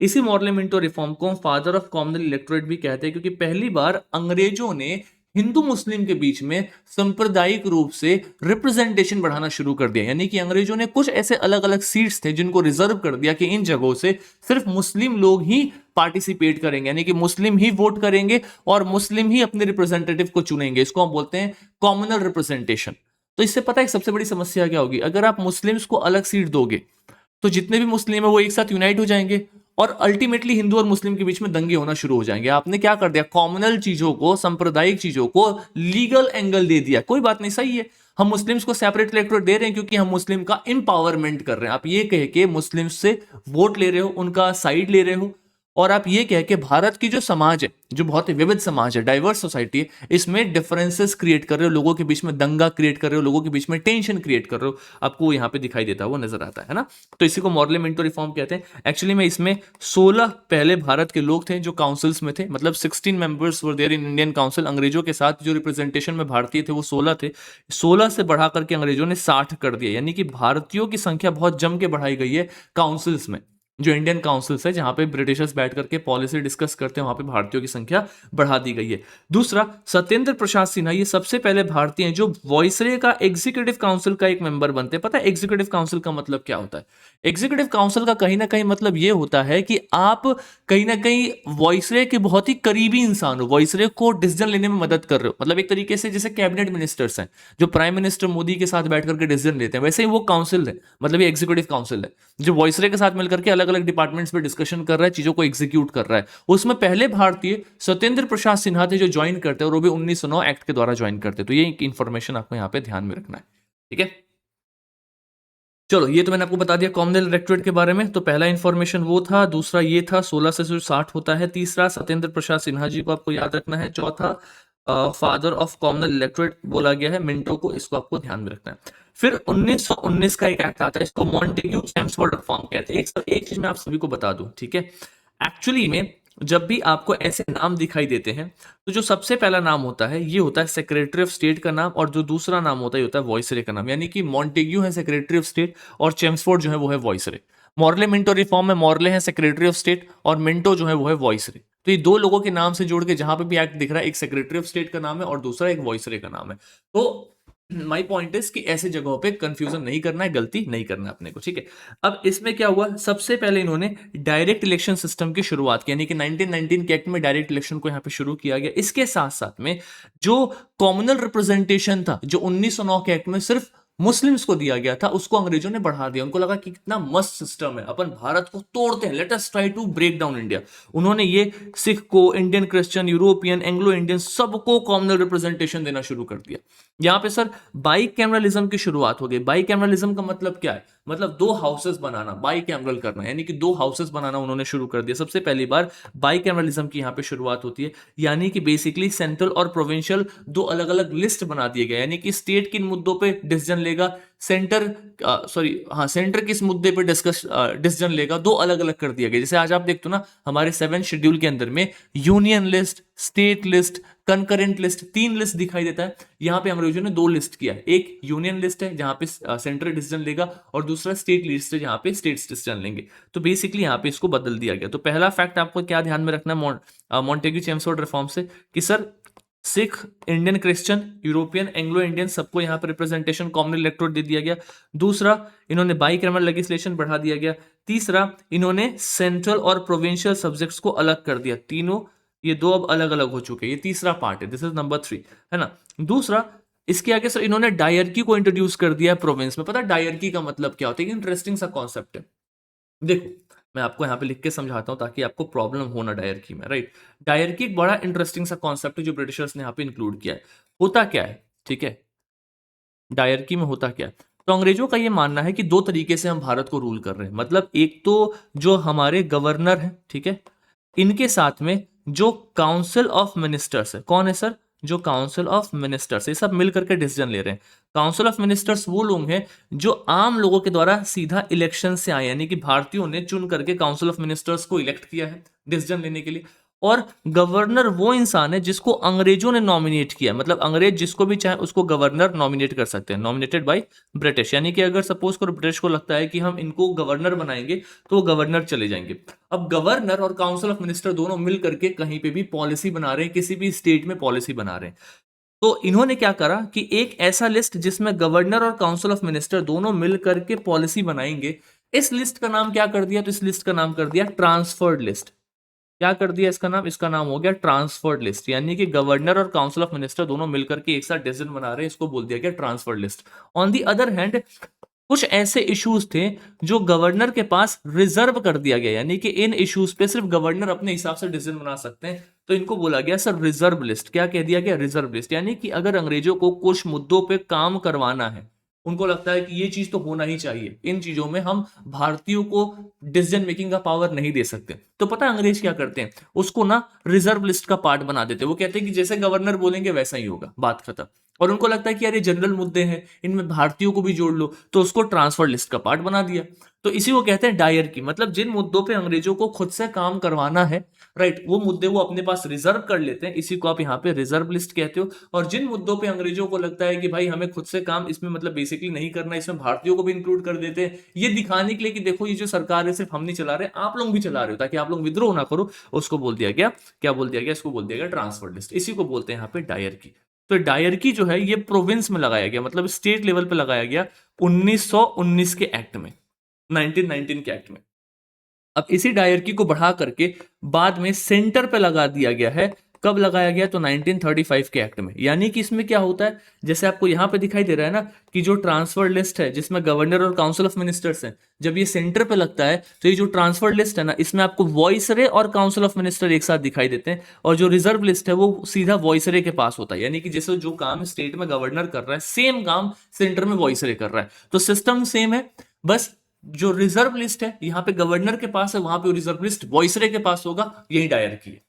इसी मॉर्ले मिंटो रिफॉर्म को फादर ऑफ कॉमनल इलेक्टोरेट भी कहते हैं, क्योंकि पहली बार अंग्रेजों ने हिंदू मुस्लिम के बीच में सांप्रदायिक रूप से रिप्रेजेंटेशन बढ़ाना शुरू कर दिया। यानी कि अंग्रेजों ने कुछ ऐसे अलग अलग सीट्स थे जिनको रिजर्व कर दिया कि इन जगहों से सिर्फ मुस्लिम लोग ही पार्टिसिपेट करेंगे, यानी कि मुस्लिम ही वोट करेंगे और मुस्लिम ही अपने रिप्रेजेंटेटिव को चुनेंगे। इसको हम बोलते हैं कॉमनल रिप्रेजेंटेशन। तो इससे पता है सबसे बड़ी समस्या क्या होगी? अगर आप मुस्लिम्स को अलग सीट दोगे तो जितने भी मुस्लिम है वो एक साथ यूनाइट हो जाएंगे और अल्टीमेटली हिंदू और मुस्लिम के बीच में दंगे होना शुरू हो जाएंगे। आपने क्या कर दिया, कॉमनल चीजों को, सांप्रदायिक चीजों को लीगल एंगल दे दिया। कोई बात नहीं, सही है, हम मुस्लिम्स को सेपरेट इलेक्टोरेट दे रहे हैं क्योंकि हम मुस्लिम का इंपावरमेंट कर रहे हैं। आप ये कह के मुस्लिम्स से वोट ले रहे हो, उनका साइड ले रहे हो, और आप ये कह के भारत की जो समाज है, जो बहुत ही विविध समाज है, डाइवर्स सोसाइटी है, इसमें डिफरेंसेस क्रिएट कर रहे हो, लोगों के बीच में दंगा क्रिएट कर रहे हो, लोगों के बीच में टेंशन क्रिएट कर रहे हो। आपको यहाँ पे दिखाई देता है, वो नजर आता है ना। तो इसी को मॉरले मिंटो रिफॉर्म कहते हैं। एक्चुअली में इसमें 16 पहले भारत के लोग थे जो काउंसिल्स में थे, मतलब 16 members were there in Indian council. अंग्रेजों के साथ जो रिप्रेजेंटेशन में भारतीय थे वो 16 थे। 16 से बढ़ा करके अंग्रेजों ने 60 कर दिया, यानी कि भारतीयों की संख्या बहुत जम के बढ़ाई गई है काउंसिल्स में। जो इंडियन काउंसिल्स है जहां पे ब्रिटिशर्स बैठ करके पॉलिसी डिस्कस करते हैं, वहां पे भारतीयों की संख्या बढ़ा दी गई है। दूसरा, सत्येंद्र प्रसाद सिन्हा, ये सबसे पहले भारतीय हैं जो वॉइसरे का एग्जीक्यूटिव काउंसिल का एक मेंबर बनते हैं। पता है एग्जीक्यूटिव काउंसिल का मतलब क्या होता है? एग्जीक्यूटिव काउंसिल का कहीं ना कहीं मतलब ये होता है कि आप कहीं ना कहीं वॉइसरे के बहुत ही करीबी इंसान हो, वॉइसरे को डिसीजन लेने में मदद कर रहे हो। मतलब एक तरीके से जैसे कैबिनेट मिनिस्टर्स हैं जो प्राइम मिनिस्टर मोदी के साथ बैठ करके डिसीजन लेते हैं, वैसे ही वो काउंसिल है, मतलब ये एग्जीक्यूटिव काउंसिल है जो वॉइसरे के साथ मिलकर के अलग अलग डिपार्टमेंट्स पे डिस्कशन कर रहा है, चीजों को एग्जीक्यूट कर रहा है। उसमें पहले भारतीय सत्येंद्र प्रसाद सिन्हा थे जो ज्वाइन करते हैं, और वो भी 1909 एक्ट के द्वारा ज्वाइन करते हैं। तो ये इंफॉर्मेशन आपको यहाँ पे ध्यान में रखना है, ठीक है। चलो, ये तो मैंने आपको बता दिया कॉमनल इलेक्टोरेट के बारे में। तो पहला इंफॉर्मेशन वो था, दूसरा ये था 16 से जो 60 होता है, तीसरा सत्येंद्र प्रसाद सिन्हा जी को आपको याद रखना है, चौथा फादर ऑफ कॉमनल इलेक्टोरेट बोला गया है मिंटो को, इसको आपको ध्यान में रखना है। फिर 1919 का एक एक्ट आता है, इसको मॉन्टेग्यू चेम्सफोर्ड रिफॉर्म कहते हैं। एक चीज मैं आप सभी को बता दूं, ठीक है। एक्चुअली में जब भी आपको ऐसे नाम दिखाई देते हैं तो जो सबसे पहला नाम होता है ये होता है सेक्रेटरी ऑफ स्टेट का नाम, और जो दूसरा नाम होता है ये होता है वॉइसरे का नाम। यानी कि मॉन्टेग्यू है सेक्रेटरी ऑफ स्टेट और चेम्सफोर्ड जो है वो है वॉइसरे। मॉर्ले मिंटो रिफॉर्म में मॉर्ले है सेक्रेटरी ऑफ स्टेट और मिंटो जो है वो है वॉइसरे। तो ये दो लोगों के नाम से जोड़ के जहां पे भी एक्ट दिख रहा है, एक सेक्रेटरी ऑफ स्टेट का नाम है और दूसरा एक वॉइसरे का नाम है। तो माई पॉइंट इज कि ऐसे जगहों पे कंफ्यूजन नहीं करना है, गलती नहीं करना है अपने को, ठीक है। अब इसमें क्या हुआ, सबसे पहले इन्होंने डायरेक्ट इलेक्शन सिस्टम की शुरुआत की, यानी कि 1919 के एक्ट में डायरेक्ट इलेक्शन को यहां पे शुरू किया गया। इसके साथ साथ में जो कॉमनल रिप्रेजेंटेशन था, जो 1909 के एक्ट में सिर्फ मुस्लिम्स को दिया गया था, उसको अंग्रेजों ने बढ़ा दिया। उनको लगा कि कितना मस्त सिस्टम है, अपन भारत को तोड़ते हैं, let us try to break down India. उन्होंने ये सिख को, Indian Christian, European, Anglo Indian, सबको कॉमनल रिप्रेजेंटेशन देना शुरू कर दिया। यहां पे सर बाई कैमरलिज्म की शुरुआत हो गई। बाई कैमरलिज्म का मतलब क्या है? मतलब दो हाउसेस बनाना, बाई कैमरल करना, यानी कि दो हाउसेस बनाना उन्होंने शुरू कर दिया। सबसे पहली बार बाई कैमरलिज्म की यहां पे शुरुआत होती है, यानी कि बेसिकली सेंट्रल और प्रोविंशियल दो अलग अलग लिस्ट बना दिए गए, यानी कि स्टेट किन मुद्दों पे डिसीजन लेगा, सेंटर सेंटर किस मुद्दे पे डिसीजन लेगा, दो अलग अलग कर दिया गया। जैसे आज आप देखते हो ना, हमारे 7 शेड्यूल के अंदर में union list, state list, concurrent list, 3 list दिखाई देता है। यहां पे अंग्रेजों ने 2 लिस्ट किया है, एक यूनियन लिस्ट है जहां पे सेंटर डिसीजन लेगा, और दूसरा स्टेट लिस्ट है जहां पे स्टेट्स डिसीजन लेंगे। तो बेसिकली यहां पे इसको बदल दिया गया। तो पहला फैक्ट आपको क्या ध्यान में रखना है मॉन्टेग्यू चेम्सफोर्ड रिफॉर्म से, कि sir Sikh, Indian Christian, European, Anglo Indian, सबको यहाँ पे रिप्रेजेंटेशन कॉमन इलेक्टोरेट दे दिया गया। दूसरा, इन्होंने बाई कैमरल लेजिस्लेशन बढ़ा दिया गया। तीसरा, इन्होंने सेंट्रल और प्रोविंशियल सब्जेक्ट्स को अलग कर दिया। तीनों ये दो अब अलग अलग हो चुके हैं। ये तीसरा पार्ट है, दिस इज नंबर 3, है ना। दूसरा, इसके आगे सर इन्होंने डायरकी को इंट्रोड्यूस कर दिया है प्रोविंस में। पता है डायरकी का मतलब क्या होता है? इंटरेस्टिंग सा कॉन्सेप्ट है। देखो, मैं आपको यहाँ पे लिख के समझाता हूँ ताकि आपको प्रॉब्लम हो ना डायरकी में, राइट। डायरकी एक बड़ा इंटरेस्टिंग सा कॉन्सेप्ट है जो ब्रिटिशर्स ने यहाँ पे इंक्लूड किया है। होता क्या है, ठीक है, डायरकी में होता क्या है? तो अंग्रेजों का ये मानना है कि दो तरीके से हम भारत को रूल कर रहे हैं। मतलब एक तो जो हमारे गवर्नर हैं, ठीक है, इनके साथ में जो काउंसिल ऑफ मिनिस्टर्स है, कौन है सर? जो काउंसिल ऑफ मिनिस्टर्स, ये सब मिल करके डिसीजन ले रहे हैं। काउंसिल ऑफ मिनिस्टर्स वो लोग हैं जो आम लोगों के द्वारा सीधा इलेक्शन से आए, यानी कि भारतीयों ने चुन करके काउंसिल ऑफ मिनिस्टर्स को इलेक्ट किया है डिसीजन लेने के लिए। और गवर्नर वो इंसान है जिसको अंग्रेजों ने नॉमिनेट किया, मतलब अंग्रेज जिसको भी चाहे उसको गवर्नर नॉमिनेट कर सकते हैं, नॉमिनेटेड बाय ब्रिटिश। यानी कि अगर सपोज करो ब्रिटिश को लगता है कि हम इनको गवर्नर बनाएंगे तो वो गवर्नर चले जाएंगे। अब गवर्नर और काउंसिल ऑफ मिनिस्टर दोनों मिल करके कहीं पे भी पॉलिसी बना रहे हैं, किसी भी स्टेट में पॉलिसी बना रहे हैं। तो इन्होंने क्या करा कि एक ऐसा लिस्ट जिसमें गवर्नर और काउंसिल ऑफ मिनिस्टर दोनों मिल करके पॉलिसी बनाएंगे, इस लिस्ट का नाम क्या कर दिया? तो इस लिस्ट का नाम कर दिया ट्रांसफर्ड लिस्ट। क्या कर दिया इसका नाम? इसका नाम हो गया ट्रांसफर्ड लिस्ट। यानी कि गवर्नर और काउंसिल ऑफ मिनिस्टर दोनों मिलकर के एक साथ डिसीजन बना रहे हैं, इसको बोल दिया गया transferred list. On the other hand, कुछ ऐसे इश्यूज थे जो गवर्नर के पास रिजर्व कर दिया गया, यानी कि इन इश्यूज पे सिर्फ गवर्नर अपने हिसाब से डिसीजन बना सकते हैं, तो इनको बोला गया सर रिजर्व लिस्ट। क्या कह दिया गया? Reserve list. यानी कि अगर अंग्रेजों को कुछ मुद्दों पे काम करवाना है, उनको लगता है कि ये चीज तो होना ही चाहिए, इन चीजों में हम भारतीयों को डिसीजन मेकिंग का पावर नहीं दे सकते, तो पता है अंग्रेज क्या करते हैं? उसको ना रिजर्व लिस्ट का पार्ट बना देते हैं। वो कहते हैं कि जैसे गवर्नर बोलेंगे वैसा ही होगा, बात खत्म। और उनको लगता है कि यार ये जनरल मुद्दे हैं, इनमें भारतीयों को भी जोड़ लो, तो उसको ट्रांसफर लिस्ट का पार्ट बना दिया। तो इसी को कहते हैं डायर की, मतलब जिन मुद्दों पे अंग्रेजों को खुद से काम करवाना है, राइट, वो मुद्दे वो अपने पास रिजर्व कर लेते हैं, इसी को आप यहाँ पे रिजर्व लिस्ट कहते हो। और जिन मुद्दों पे अंग्रेजों को लगता है कि भाई हमें खुद से काम इसमें मतलब बेसिकली नहीं करना, इसमें भारतीयों को भी इंक्लूड कर देते हैं, ये दिखाने के लिए कि देखो ये जो सरकार है सिर्फ हम नहीं चला रहे, आप लोग भी चला रहे हो, ताकि आप लोग विद्रोह ना करो, उसको बोल दिया गया, क्या बोल दिया गया? इसको बोल दिया गया ट्रांसफर लिस्ट। इसी को बोलते हैं यहाँ पे डायर की। तो डायरकी जो है ये प्रोविंस में लगाया गया, मतलब स्टेट लेवल पे लगाया गया 1919 के एक्ट में, 1919 के एक्ट में। अब इसी डायरकी को बढ़ा करके बाद में सेंटर पे लगा दिया गया है। कब लगाया गया? तो 1935 के एक्ट में। यानी कि इसमें क्या होता है, जैसे आपको यहां पे दिखाई दे रहा है ना कि जो ट्रांसफर लिस्ट है जिसमें गवर्नर और काउंसिल ऑफ मिनिस्टर्स हैं, जब ये सेंटर पे लगता है तो ये जो ट्रांसफर लिस्ट है ना, इसमें आपको वॉइसरे और काउंसिल ऑफ मिनिस्टर एक साथ दिखाई देते हैं, और जो रिजर्व लिस्ट है वो सीधा वॉइसरे के पास होता है। यानी कि जैसे जो काम स्टेट में गवर्नर कर रहा है, सेम काम सेंटर में वॉइसरे कर रहा है, तो सिस्टम सेम है। बस जो रिजर्व लिस्ट है यहाँ पे गवर्नर के पास है, वहां पे रिजर्व लिस्ट वॉइसरे के पास होगा। यही डायरकी है।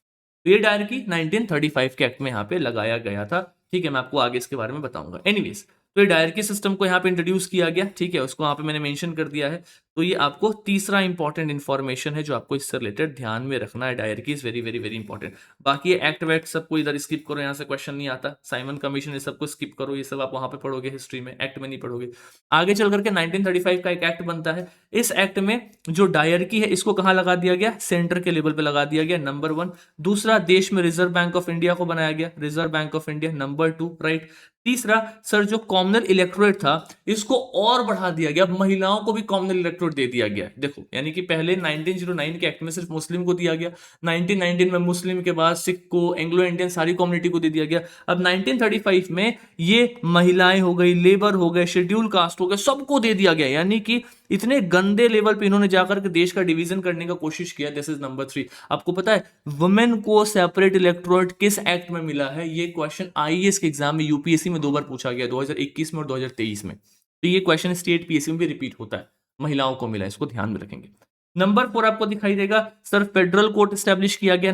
तो ये डायरकी 1935 के एक्ट में यहाँ पे लगाया गया था। ठीक है, मैं आपको आगे इसके बारे में बताऊंगा। एनीवेज, तो ये डायरकी सिस्टम को यहाँ पे इंट्रोड्यूस किया गया, ठीक है, उसको यहाँ पे मैंने मेंशन कर दिया है। तो ये आपको तीसरा इंपॉर्टेंट इंफॉर्मेशन है जो आपको इससे रिलेटेड ध्यान में रखना है। Dyarchy is very very very important. बाकी ये एक्ट वैक्ट सबको इधर स्किप करो, यहाँ से क्वेश्चन नहीं आता। साइमन कमीशन ये सबको स्किप करो, ये सब आप वहां पे पढ़ोगे हिस्ट्री में, एक्ट में नहीं पढ़ोगे। आगे चल करके 1935 का एक एक्ट बनता है। इस एक्ट में जो डायरकी है इसको कहाँ लगा दिया गया? सेंटर के लेवल पे लगा दिया गया, नंबर 1। दूसरा, देश में रिजर्व बैंक ऑफ इंडिया को बनाया गया, reserve bank of India, number 2, right. तीसरा, सर जो कॉमनल इलेक्टोरेट था इसको और बढ़ा दिया गया, महिलाओं को भी कॉमनल इलेक्टोरेट दे दिया गया। देखो, यानी कि पहले 1909 के एक्ट में सिर्फ मुस्लिम को दिया गया, 1919 में मुस्लिम के बाद सिख को, एंग्लो इंडियन, सारी कम्युनिटी को दे दिया गया। अब 1935 में ये महिलाएं हो गई, लेबर हो गए, शेड्यूल कास्ट हो गए, सबको दे दिया गया। यानी कि इतने गंदे लेवल पे इन्होंने जाकर के देश का डिवीजन करने का कोशिश किया। This is number 3। आपको पता है वुमेन को सेपरेट इलेक्टोरेट किस एक्ट में मिला है? ये क्वेश्चन आईएएस के एग्जाम में, यूपीएससी में 2 बार पूछा गया, 2021 में और 2023 में। तो ये क्वेश्चन स्टेट पीएससी में भी रिपीट होता है, महिलाओं को मिला, इसको ध्यान में रखेंगे। नंबर 4 आपको दिखाई देगा सर, फेडरल कोर्ट स्टैब्लिश किया गया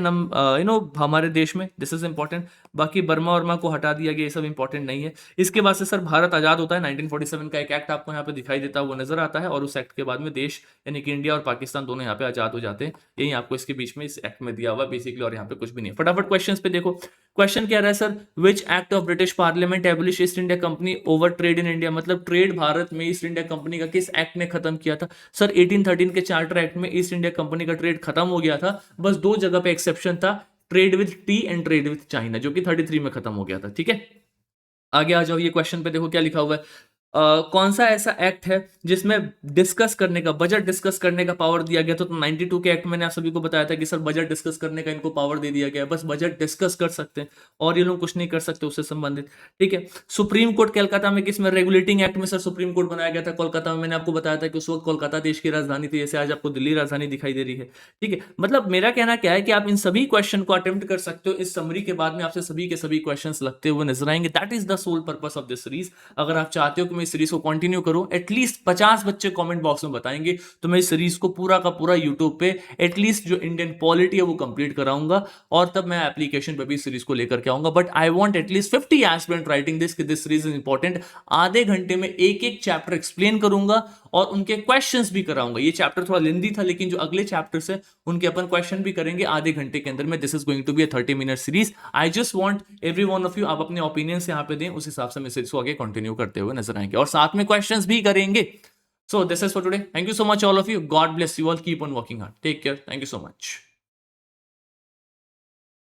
हमारे देश में। This is important. बाकी बर्मा वर्मा को हटा दिया गया, ये सब इंपॉर्टेंट नहीं है। इसके बाद से सर भारत आजाद होता है, 1947 का एक एक्ट आपको यहाँ पे दिखाई देता है, वो नजर आता है, और उस एक्ट के बाद में देश यानी कि इंडिया और पाकिस्तान दोनों यहाँ पे आजाद हो जाते हैं। यही आपको इसके बीच में इस एक्ट में दिया हुआ बेसिकली, और यहाँ पे कुछ भी नहीं। फटाफट क्वेश्चन पे देखो। क्वेश्चन क्या रहा है sir? Which act of British parliament abolish East India Company over trade in India? मतलब ट्रेड भारत में ईस्ट इंडिया कंपनी का किस एक्ट ने खत्म किया था? सर 1813 के चार्टर एक्ट में ईस्ट इंडिया कंपनी का ट्रेड खत्म हो गया था। बस 2 जगह पे एक्सेप्शन था, trade with T and trade with China, जो कि 33 में खत्म हो गया था। ठीक है, आगे आ जाओ, ये क्वेश्चन पे देखो क्या लिखा हुआ है। कौन सा ऐसा एक्ट है जिसमें डिस्कस करने का, बजट डिस्कस करने का पावर दिया गया था? तो 92 के एक्ट मैंने आप सभी को बताया था कि सर बजट डिस्कस करने का इनको पावर दे दिया गया है, बस बजट डिस्कस कर सकते हैं और ये लोग कुछ नहीं कर सकते उससे संबंधित। ठीक है, सुप्रीम कोर्ट कोलकाता में किस में? रेगुलेटिंग एक्ट में सर सुप्रीम कोर्ट बनाया गया था कोलकाता में। मैंने आपको बताया था कि उस वक्त कोलकाता देश की राजधानी थी, जैसे आज आपको दिल्ली राजधानी दिखाई दे रही है। ठीक है, मतलब मेरा कहना क्या है कि आप इन सभी क्वेश्चन को अटेम्प्ट कर सकते हो। इस समरी के बाद में आपसे सभी के सभी क्वेश्चंस लगते हुए नजर आएंगे। That is the sole purpose of this series. अगर आप चाहते हो कि मैं इस सीरीज को कंटिन्यू करूं, एटलीस्ट 50 बच्चे कमेंट बॉक्स में बताएंगे तो मैं इस सीरीज को पूरा का पूरा यूट्यूब पे एटलीस्ट जो इंडियन पॉलिटी है वो कंप्लीट कराऊंगा, और तब मैं एप्लीकेशन पे भी सीरीज को लेकर के आऊंगा। But I want at least 50 aspirant writing this कि दिस सीरीज इज इंपॉर्टेंट। आधे घंटे में एक एक चैप्टर एक्सप्लेन करूंगा और उनके क्वेश्चंस भी कराऊंगा। ये चैप्टर थोड़ा लेंदी था, लेकिन जो अगले चैप्टर्स है उनके अपन क्वेश्चन भी करेंगे आधे घंटे के अंदर में। This is going to be a 30 minute series. I just want every one of you, आप अपने ओपिनियंस यहाँ पे दें, उस हिसाब से मैं सीरीज को आगे कंटिन्यू करते हुए नजर आएंगे और साथ में क्वेश्चंस भी करेंगे। So this is for today. Thank you so much all of you. God bless you all. Keep on working hard. Take care. Thank you so much.